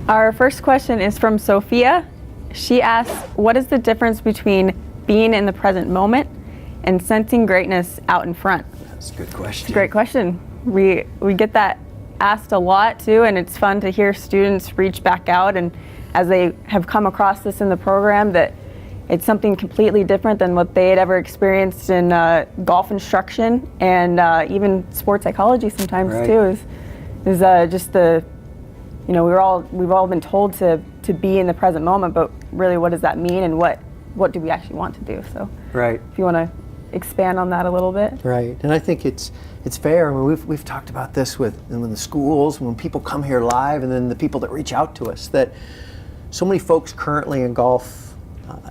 Our first question is from Sophia. She asks, what is the difference between being in the present moment and sensing greatness out in front? That's a good question. It's a great question. We get that asked a lot too, and it's fun to hear students reach back out, and as they have come across this in the program, that it's something completely different than what they had ever experienced in golf instruction, and even sports psychology sometimes too, is just the, you know, we've all been told to be in the present moment, but really what does that mean, and what do we actually want to do? So if you want to expand on that a little bit. Right, and I think it's fair. I mean, we've talked about this in the schools, when people come here live, and then the people that reach out to us, that so many folks currently in golf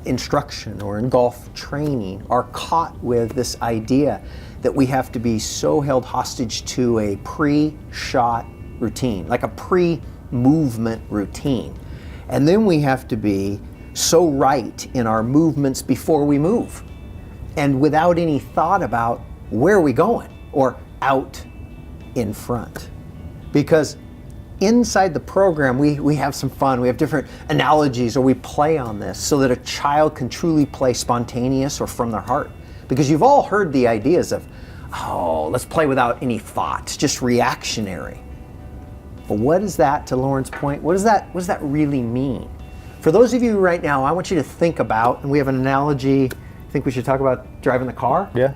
instruction or in golf training are caught with this idea that we have to be so held hostage to a pre-shot routine, like a pre-movement routine. And then we have to be so right in our movements before we move, and without any thought about where are we going or out in front. Because inside the program, we have some fun. We have different analogies, or we play on this so that a child can truly play spontaneous or from their heart. Because you've all heard the ideas of, oh, let's play without any thoughts, just reactionary. But what is that, to Lauren's point, what does that really mean? For those of you right now, I want you to think about, and we have an analogy, I think we should talk about driving the car. Yeah.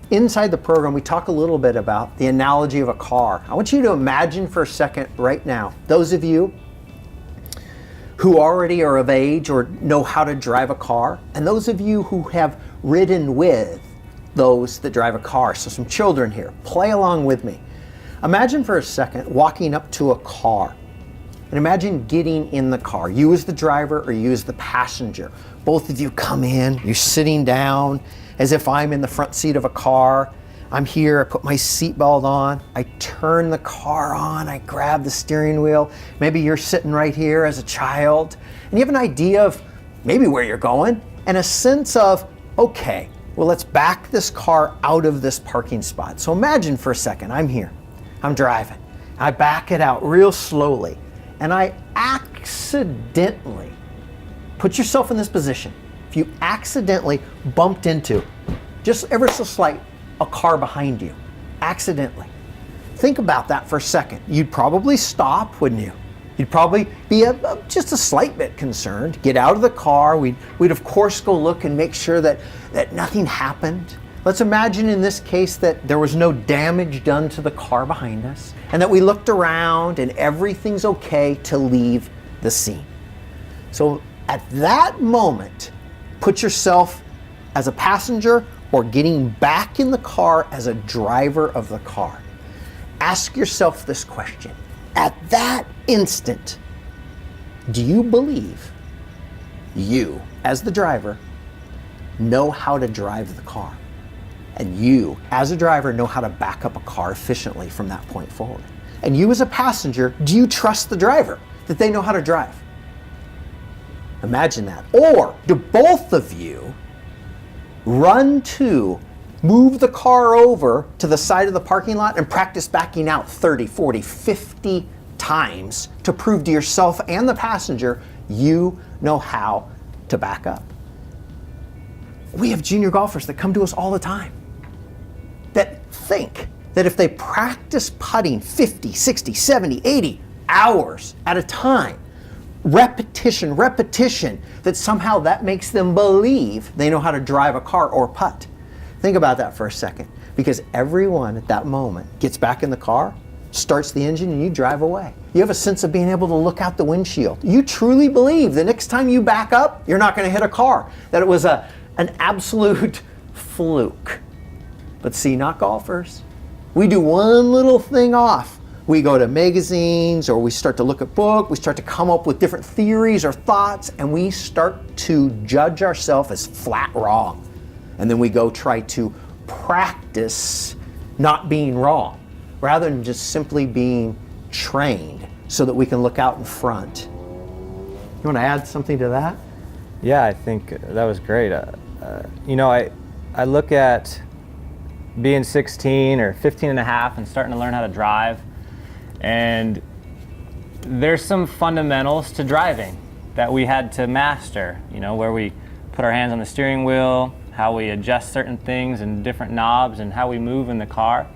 Inside the program, we talk a little bit about the analogy of a car. I want you to imagine for a second right now, those of you who already are of age or know how to drive a car, and those of you who have ridden with those that drive a car. So some children here, play along with me. Imagine for a second walking up to a car, and imagine getting in the car. You as the driver or you as the passenger. Both of you come in, you're sitting down as if I'm in the front seat of a car. I'm here, I put my seatbelt on, I turn the car on, I grab the steering wheel. Maybe you're sitting right here as a child, and you have an idea of maybe where you're going, and a sense of, okay, well, let's back this car out of this parking spot. So imagine for a second, I'm here, I'm driving. I back it out real slowly, and I accidentally, put yourself in this position, if you accidentally bumped into, just ever so slight, a car behind you, accidentally. Think about that for a second. You'd probably stop, wouldn't you? You'd probably be just a slight bit concerned, get out of the car. We'd of course go look and make sure that nothing happened. Let's imagine in this case that there was no damage done to the car behind us, and that we looked around and everything's okay to leave the scene. So at that moment, put yourself as a passenger or getting back in the car as a driver of the car. Ask yourself this question. At that instant, do you believe you, as the driver, know how to drive the car? And you, as a driver, know how to back up a car efficiently from that point forward? And you, as a passenger, do you trust the driver that they know how to drive? Imagine that. Or do both of you run to move the car over to the side of the parking lot and practice backing out 30, 40, 50 times to prove to yourself and the passenger you know how to back up? We have junior golfers that come to us all the time that think that if they practice putting 50, 60, 70, 80 hours at a time, repetition, that somehow that makes them believe they know how to drive a car or putt. Think about that for a second, because everyone at that moment gets back in the car, starts the engine, and you drive away. You have a sense of being able to look out the windshield. You truly believe the next time you back up, you're not going to hit a car, that it was an absolute fluke. But see, not golfers. We do one little thing off. We go to magazines, or we start to look at books, we start to come up with different theories or thoughts, and we start to judge ourselves as flat wrong. And then we go try to practice not being wrong, rather than just simply being trained so that we can look out in front. You want to add something to that? Yeah, I think that was great. You know, I look at being 16 or 15 and a half and starting to learn how to drive, and there's some fundamentals to driving that we had to master, you know, where we put our hands on the steering wheel, how we adjust certain things and different knobs, and how we move in the car.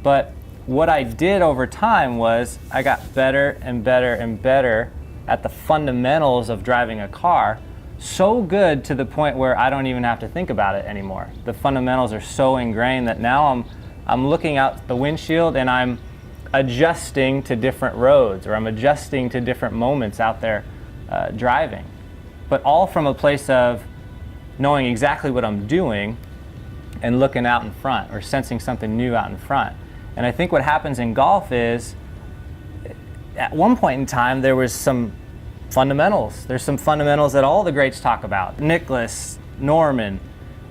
But what I did over time was I got better and better and better at the fundamentals of driving a car, so good to the point where I don't even have to think about it anymore. The fundamentals are so ingrained that now I'm looking out the windshield and I'm adjusting to different roads, or I'm adjusting to different moments out there driving, but all from a place of knowing exactly what I'm doing and looking out in front or sensing something new out in front. And I think what happens in golf is, at one point in time, there was some fundamentals. There's some fundamentals that all the greats talk about. Nicholas, Norman,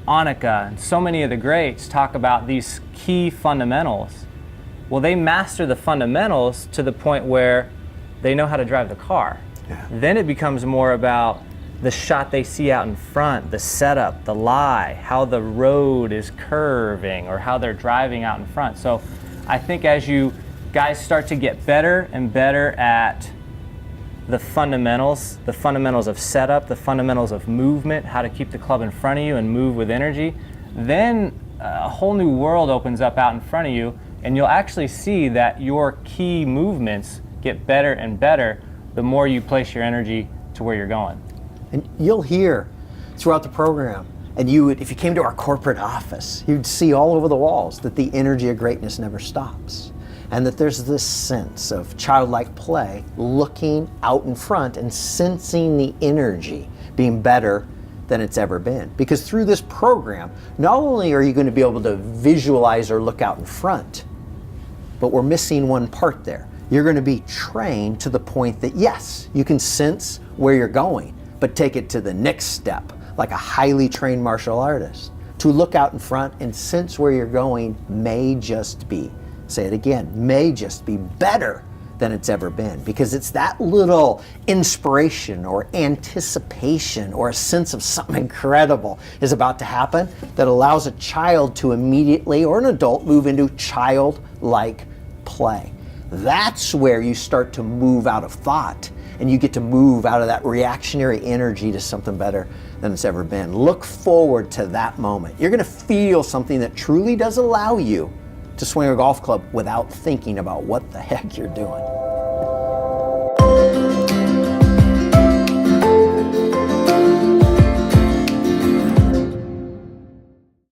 Annika, and so many of the greats talk about these key fundamentals. Well, they master the fundamentals to the point where they know how to drive the car. Yeah. Then it becomes more about the shot they see out in front, the setup, the lie, how the road is curving, or how they're driving out in front. So I think as you guys start to get better and better at the fundamentals of setup, the fundamentals of movement, how to keep the club in front of you and move with energy, then a whole new world opens up out in front of you, and you'll actually see that your key movements get better and better the more you place your energy to where you're going. And you'll hear throughout the program, and you would, if you came to our corporate office, you'd see all over the walls that the energy of greatness never stops. And that there's this sense of childlike play, looking out in front and sensing the energy being better than it's ever been. Because through this program, not only are you going to be able to visualize or look out in front, but we're missing one part there. You're going to be trained to the point that, yes, you can sense where you're going, but take it to the next step, like a highly trained martial artist. To look out in front and sense where you're going may just be, say it again, may just be better than it's ever been, because it's that little inspiration or anticipation or a sense of something incredible is about to happen that allows a child to immediately, or an adult, move into childlike play. That's where you start to move out of thought, and you get to move out of that reactionary energy to something better than it's ever been. Look forward to that moment. You're going to feel something that truly does allow you to swing a golf club without thinking about what the heck you're doing.